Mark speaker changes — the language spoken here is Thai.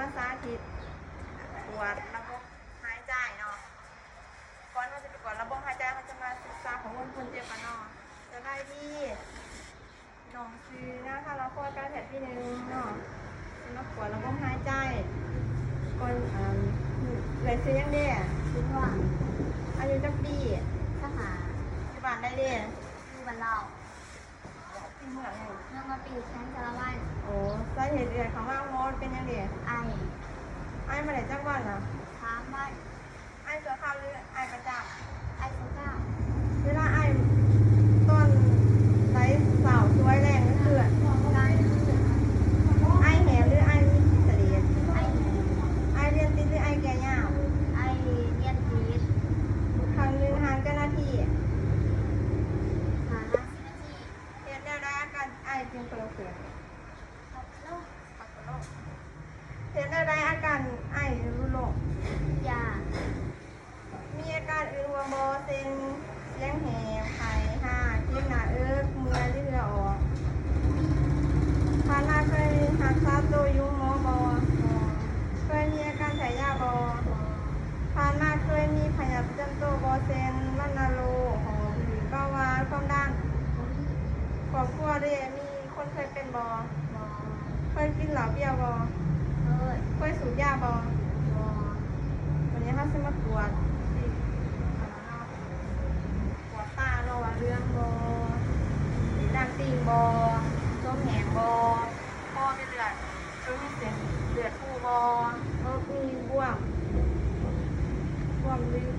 Speaker 1: มาสาธิตตรวจระบบหายใจเนาะก่อนเราจะไปตรวจระบบหายใจเราจะมาศึกษาของคนเจ็บกันเนาะจะได้ที่น้องซื้อนะคะเราพอการแผนที่หนึ่งเนาะจะมาตรวจระบบหายใจก่อนเลยซื้อยังเด้ซื้อว่าอายุจักปีทหารที่บ้านได้เด้ที่บ้านเราที่เมืองเมืองมาปีแข้งสารวัตรโอ้สาเหตุเดือดของว่าโมดเป็นยังไงไอ้มาไหนจังหวัดอ่ะถามว่าไอ้เสือข้าวหรือไอ้ประจับไอ้เสือข้าวเวลาไอ้ต้นไร้สาวช่วยแรงนั่นคือไอ้แหมหรือไอ้มีเสลียดไอ้เรียนติดหรือไอ้แก่ยาวไอ้เรียนติดครั้งหนึ่งห่างกันนาทีเรียนได้อาการไอ้จึงกระเสือกเห็นได้อาการไอรุโรคยามีอาการอื่นว่าบอเซนเสียงแหบไข้ห่าเจ็บหน้าเมื่อยเรือออกพานาเคยหักษาตัวยุงหมอบอเคยมีอาการแพ้ยาบอพานาเคยมีพยาธิประจำตัวบอเซนวัณโรคหอบหืดเบาหวานความดันครอบครัวได้มีคนเคยเป็นบอเคยกินเหล้าเบียร์บอเคยสูบยาบอวันนี้เขาจะมาตรวจตาเราเรื่องบอดังตีนบอส้มแหงบอคอเป็นเลือดมีเส้นเลือดฟูบอมีบวมลึก